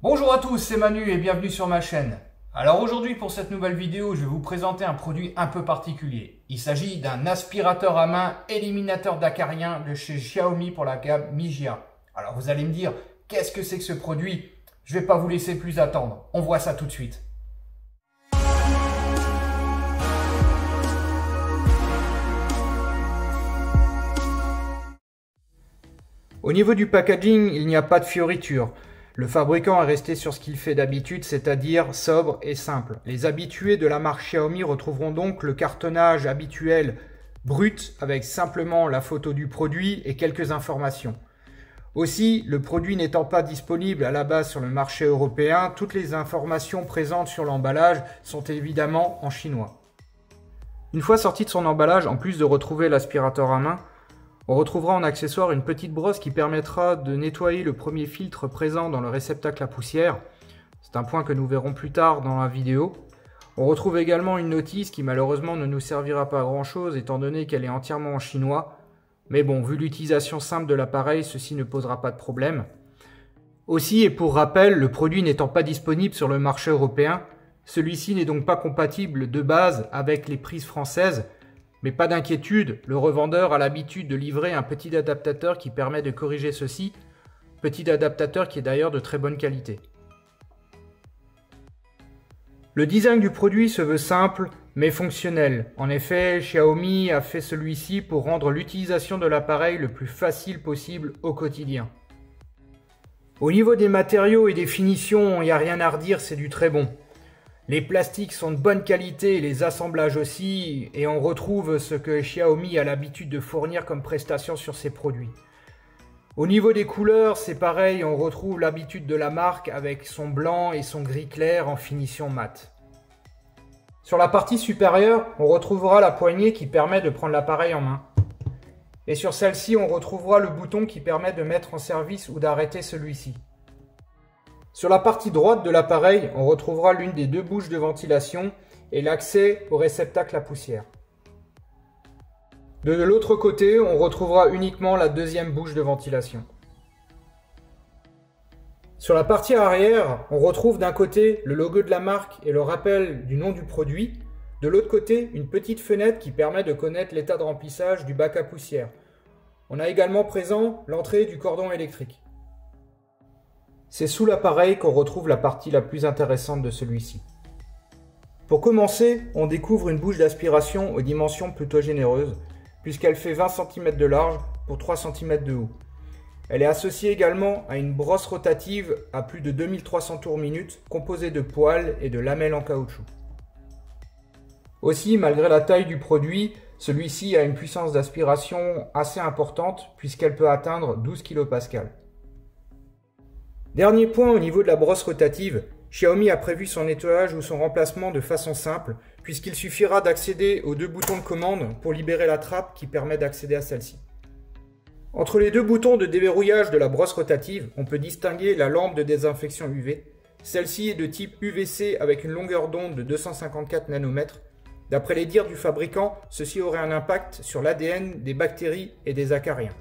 Bonjour à tous, c'est Manu et bienvenue sur ma chaîne. Alors aujourd'hui pour cette nouvelle vidéo, je vais vous présenter un produit un peu particulier. Il s'agit d'un aspirateur à main éliminateur d'acariens de chez Xiaomi pour la gamme Mijia. Alors vous allez me dire, qu'est-ce que c'est que ce produit? Je ne vais pas vous laisser plus attendre, on voit ça tout de suite. Au niveau du packaging, il n'y a pas de fioritures. Le fabricant est resté sur ce qu'il fait d'habitude, c'est-à-dire sobre et simple. Les habitués de la marque Xiaomi retrouveront donc le cartonnage habituel brut avec simplement la photo du produit et quelques informations. Aussi, le produit n'étant pas disponible à la base sur le marché européen, toutes les informations présentes sur l'emballage sont évidemment en chinois. Une fois sorti de son emballage, en plus de retrouver l'aspirateur à main, on retrouvera en accessoire une petite brosse qui permettra de nettoyer le premier filtre présent dans le réceptacle à poussière. C'est un point que nous verrons plus tard dans la vidéo. On retrouve également une notice qui malheureusement ne nous servira pas à grand chose étant donné qu'elle est entièrement en chinois. Mais bon, vu l'utilisation simple de l'appareil, ceci ne posera pas de problème. Aussi, et pour rappel, le produit n'étant pas disponible sur le marché européen, celui-ci n'est donc pas compatible de base avec les prises françaises. Mais pas d'inquiétude, le revendeur a l'habitude de livrer un petit adaptateur qui permet de corriger ceci, petit adaptateur qui est d'ailleurs de très bonne qualité. Le design du produit se veut simple mais fonctionnel. En effet, Xiaomi a fait celui-ci pour rendre l'utilisation de l'appareil le plus facile possible au quotidien. Au niveau des matériaux et des finitions, il n'y a rien à redire, c'est du très bon. Les plastiques sont de bonne qualité, les assemblages aussi, et on retrouve ce que Xiaomi a l'habitude de fournir comme prestation sur ses produits. Au niveau des couleurs, c'est pareil, on retrouve l'habitude de la marque avec son blanc et son gris clair en finition mat. Sur la partie supérieure, on retrouvera la poignée qui permet de prendre l'appareil en main. Et sur celle-ci, on retrouvera le bouton qui permet de mettre en service ou d'arrêter celui-ci. Sur la partie droite de l'appareil, on retrouvera l'une des deux bouches de ventilation et l'accès au réceptacle à poussière. De l'autre côté, on retrouvera uniquement la deuxième bouche de ventilation. Sur la partie arrière, on retrouve d'un côté le logo de la marque et le rappel du nom du produit. De l'autre côté, une petite fenêtre qui permet de connaître l'état de remplissage du bac à poussière. On a également présent l'entrée du cordon électrique. C'est sous l'appareil qu'on retrouve la partie la plus intéressante de celui-ci. Pour commencer, on découvre une bouche d'aspiration aux dimensions plutôt généreuses, puisqu'elle fait 20 cm de large pour 3 cm de haut. Elle est associée également à une brosse rotative à plus de 2300 tours minute, composée de poils et de lamelles en caoutchouc. Aussi, malgré la taille du produit, celui-ci a une puissance d'aspiration assez importante, puisqu'elle peut atteindre 12 kPa. Dernier point au niveau de la brosse rotative, Xiaomi a prévu son nettoyage ou son remplacement de façon simple, puisqu'il suffira d'accéder aux deux boutons de commande pour libérer la trappe qui permet d'accéder à celle-ci. Entre les deux boutons de déverrouillage de la brosse rotative, on peut distinguer la lampe de désinfection UV. Celle-ci est de type UVC avec une longueur d'onde de 254 nanomètres. D'après les dires du fabricant, ceci aurait un impact sur l'ADN des bactéries et des acariens.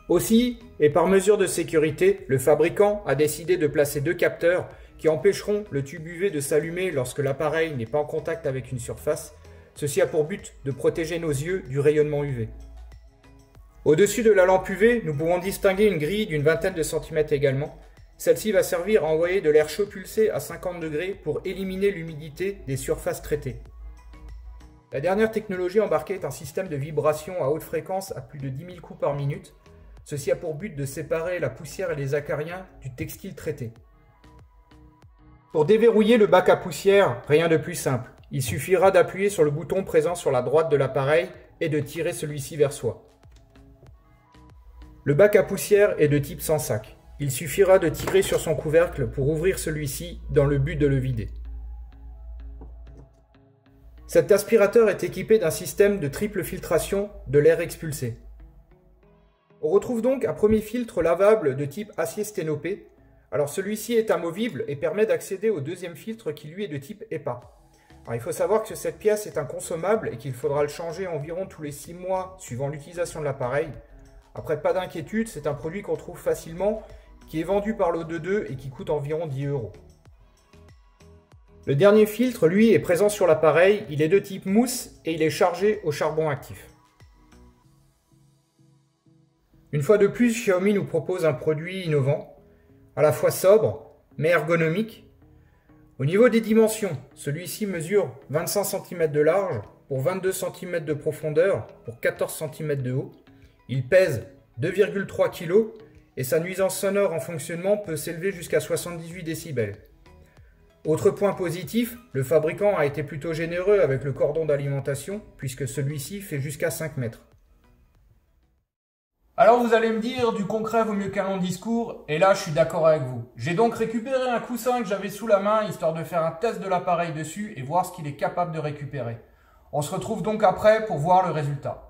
Aussi, et par mesure de sécurité, le fabricant a décidé de placer deux capteurs qui empêcheront le tube UV de s'allumer lorsque l'appareil n'est pas en contact avec une surface. Ceci a pour but de protéger nos yeux du rayonnement UV. Au-dessus de la lampe UV, nous pouvons distinguer une grille d'une vingtaine de centimètres également. Celle-ci va servir à envoyer de l'air chaud pulsé à 50 degrés pour éliminer l'humidité des surfaces traitées. La dernière technologie embarquée est un système de vibration à haute fréquence à plus de 10 000 coups par minute. Ceci a pour but de séparer la poussière et les acariens du textile traité. Pour déverrouiller le bac à poussière, rien de plus simple. Il suffira d'appuyer sur le bouton présent sur la droite de l'appareil et de tirer celui-ci vers soi. Le bac à poussière est de type sans sac. Il suffira de tirer sur son couvercle pour ouvrir celui-ci dans le but de le vider. Cet aspirateur est équipé d'un système de triple filtration de l'air expulsé. On retrouve donc un premier filtre lavable de type acier sténopé. Alors celui-ci est amovible et permet d'accéder au deuxième filtre qui lui est de type EPA. Alors, il faut savoir que cette pièce est inconsommable et qu'il faudra le changer environ tous les 6 mois suivant l'utilisation de l'appareil. Après, pas d'inquiétude, c'est un produit qu'on trouve facilement qui est vendu par lot de 2 et qui coûte environ 10 €. Le dernier filtre, lui, est présent sur l'appareil, il est de type mousse et il est chargé au charbon actif. Une fois de plus, Xiaomi nous propose un produit innovant, à la fois sobre, mais ergonomique. Au niveau des dimensions, celui-ci mesure 25 cm de large pour 22 cm de profondeur pour 14 cm de haut. Il pèse 2,3 kg et sa nuisance sonore en fonctionnement peut s'élever jusqu'à 78 décibels. Autre point positif, le fabricant a été plutôt généreux avec le cordon d'alimentation puisque celui-ci fait jusqu'à 5 mètres. Alors vous allez me dire, du concret vaut mieux qu'un long discours, et là je suis d'accord avec vous. J'ai donc récupéré un coussin que j'avais sous la main, histoire de faire un test de l'appareil dessus et voir ce qu'il est capable de récupérer. On se retrouve donc après pour voir le résultat.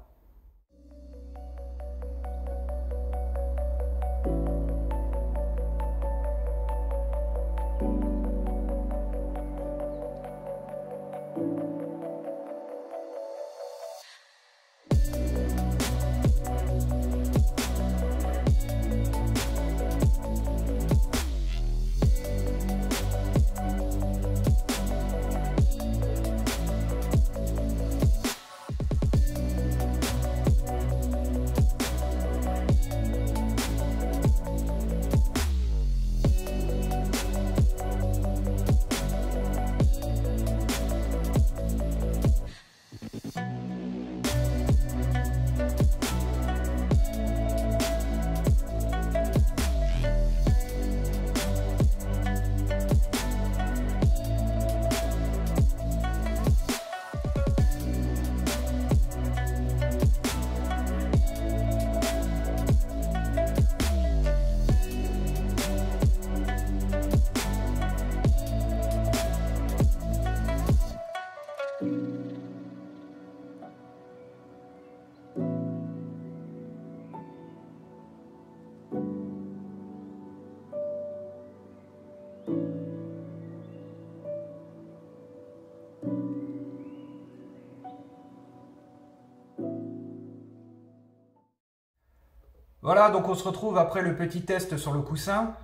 Voilà, donc on se retrouve après le petit test sur le coussin.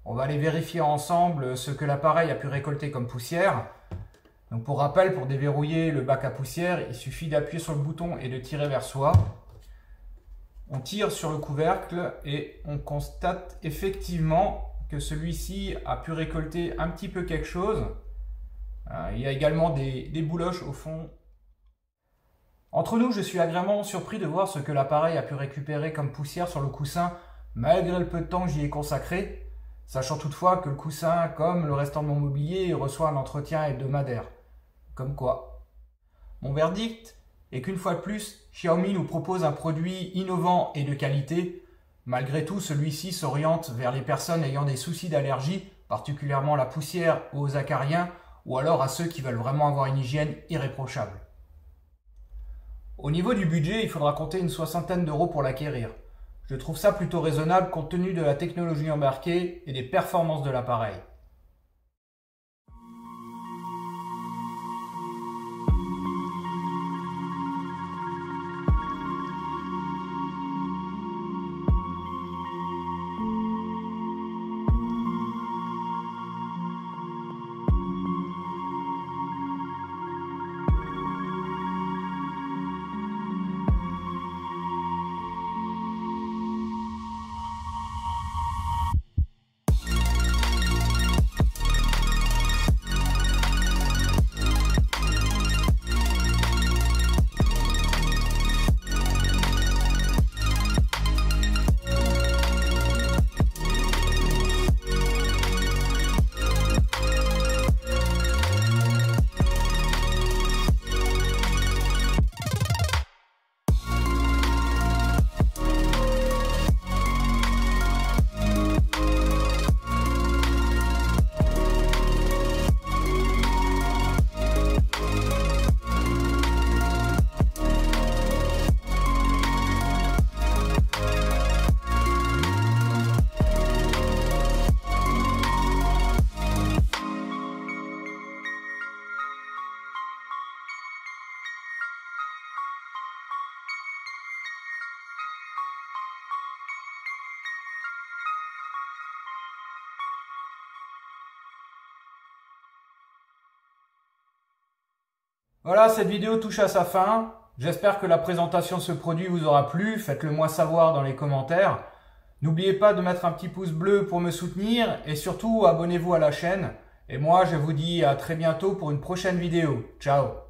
On va aller vérifier ensemble ce que l'appareil a pu récolter comme poussière. Donc pour rappel, pour déverrouiller le bac à poussière, il suffit d'appuyer sur le bouton et de tirer vers soi. On tire sur le couvercle et on constate effectivement que celui-ci a pu récolter un petit peu quelque chose. Il y a également des bouloches au fond. Entre nous, je suis agréablement surpris de voir ce que l'appareil a pu récupérer comme poussière sur le coussin, malgré le peu de temps que j'y ai consacré, sachant toutefois que le coussin, comme le restant de mon mobilier, reçoit un entretien hebdomadaire. Comme quoi. Mon verdict est qu'une fois de plus, Xiaomi nous propose un produit innovant et de qualité. Malgré tout, celui-ci s'oriente vers les personnes ayant des soucis d'allergie, particulièrement la poussière ou aux acariens, ou alors à ceux qui veulent vraiment avoir une hygiène irréprochable. Au niveau du budget, il faudra compter une soixantaine d'euros pour l'acquérir. Je trouve ça plutôt raisonnable compte tenu de la technologie embarquée et des performances de l'appareil. Voilà, cette vidéo touche à sa fin. J'espère que la présentation de ce produit vous aura plu. Faites-le moi savoir dans les commentaires. N'oubliez pas de mettre un petit pouce bleu pour me soutenir et surtout abonnez-vous à la chaîne. Et moi, je vous dis à très bientôt pour une prochaine vidéo. Ciao!